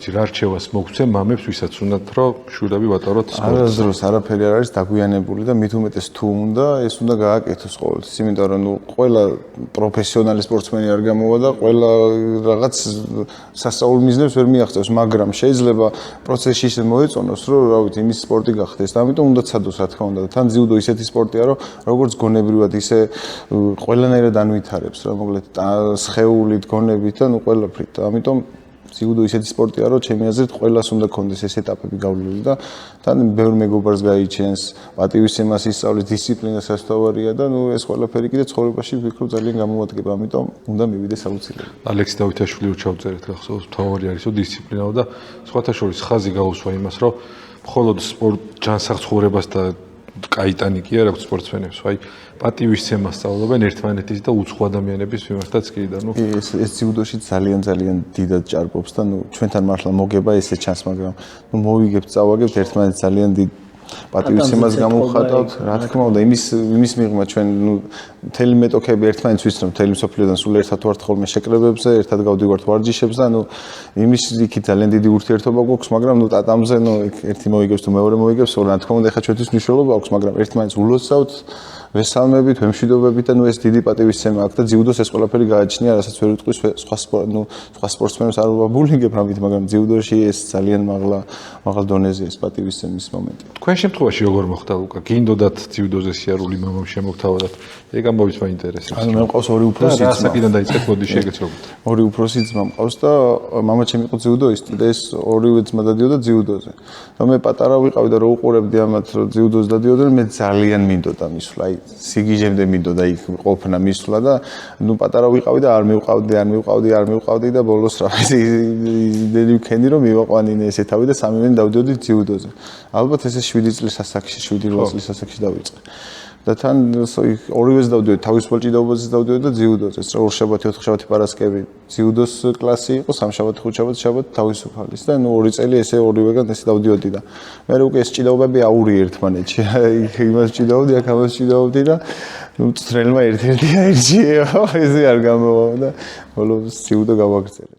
რა რჩევას მოგცე მამებს, ვისაც უნდათ რომ შვილები ვატაროთ სპორტს. არასდროს არაფერი არ არის დაგვიანებული და მით უმეტეს თუ უნდა, ეს უნდა გააკეთოს ყოველთვის, იმიტომ რომ ყველა პროფესიონალი სპორტსმენი არ გამოვა და ყველა რაღაც სასწაულ მიზნებს ვერ მიაღწევს, მაგრამ შეიძლება პროცესში ისე მოეწონოს, რომ რა ვიცი, იმის სპორტი გახდეს და ამიტომ უნდა ცადოს, რა თქმა უნდა. თან ძიუდო ისეთი სპორტია, რომ როგორც გონებრივად, ისე ყველანაირად ანვითარებს, რა მოკლედ სხეულით, გონებით და ყველაფრით. ამიტომ ძიუდო ისეთი სპორტია, რომ ჩემი აზრით ყველას უნდა კონდეს ეს ეტაპები გავლილი და თან ბევრ მეგობარს გაიჩენს, პატივისცემას ისწავლის, დისციპლინა სასწაულია და ეს ყველაფერი კიდე ცხოვრებაში ვფიქრობ ძალიან გამოადგება, ამიტომ უნდა მივიდეს აუცილებლად. ალექსი დავითაშვილი რო ჩავწერეთ, ახლა თავარი არის, რომ დისციპლინაო და სხვათა შორის ხაზი გაუსვა იმას, რომ მხოლოდ სპორტ ჯანსაღ ცხოვრებას და კაიტანი კი არ აქვს სპორტსმენებს, აი პატივისცემას სწავლობენ ერთმანეთის და უცხო ადამიანების მიმართაც კი და ეს ძიუდოში ძალიან დიდად ჭარბობს და ჩვენთან მართლა მოგება ესე ჩანს, მაგრამ მოვიგებთ, წავაგებთ ერთმანეთს ძალიან დიდ პატივისცემას გამოვხატავთ, რა თქმა უნდა, იმის მიღმა ჩვენ მთელი მეტოქები ერთმანეთს ვიცნობ, მთელი მსოფლიოდან სულ ერთად ვართ ხოლმე შეკრებებზე, ერთად გავდივართ ვარჯიშებს და იმის იქით ძალიან დიდი ურთიერთობა გვაქვს, მაგრამ ტატამზე ერთი მოიგებს თუ მეორე მოიგებს, რა თქმა უნდა, ეხლა ჩვენთვის მნიშვნელობა აქვს, მაგრამ ერთმანეთს ულოცავთ ვესალმებით, ვემშვიდობებით და ეს დიდი პატივისცემა აქვს და ძიუდოს ეს ყველაფერი გააჩნია, რასაც ვერ ვიტყვის სხვა სპორტსმენებს არ ვაბულინგებ რამით, მაგრამ ძიუდოში ეს ძალიან მაღალ დონეზე ეს პატივისცემის მომენტი. თქვენ შემთხვევაში როგორ მოხდა ლუკა? გინდოდათ ძიუდოზე სიარული მამამ შემოგთავაზათ? ეგ ამბობს მაინტერესებს. ანუ მე მყავს ორი უფროსი ძმა. რა საკიდან დაიწყეთ მოდიში ეგეც როგორც. ორი უფროსი ძმა მყავს და მამა ჩემი იყო ძიუდოისტი და ეს ორივე ძმა დადიოდა ძიუდოზე. და მე პატარა ვიყავი და რო უყურებდი ამათ რომ ძიუდოზე დადიოდნენ, მე ძალიან მინდოდა მისვლა. აი სიგიჟემდე მინდოდა იქ ყოფნა მისვლა და პატარა ვიყავი და არ მივყავდი და ბოლოს რა ვიცი იმდენი ვქენი რომ მივაყვანინე ესე თავი და სამივენი დავდიოდი ძიუდოზე. ალბათ ესე 7 წლის ასაკში, 7-8 წლის ასაკში დავიწყე. და თან ორივეს დავდიოდი, თავისუფალ ჭიდაობაზეც დავდიოდი და ძიუდოზეც. ორშაბათი, ოთხშაბათი პარასკევი ძიუდოს კლასი იყო, სამშაბათი, ხუთშაბათი თავისუფალის და 2 წელი ესე ორივეგან ესე დავდიოდი და მე უკვე ეს ჭიდაობები აური ერთმანეთში. იმას ჭიდაობდი, აქ ამას ჭიდაობდი და წრელმა ერთ-ერთი აირჩიეო, ესე არ გამოვა და ბოლოს ძიუდო გავაგრძელე.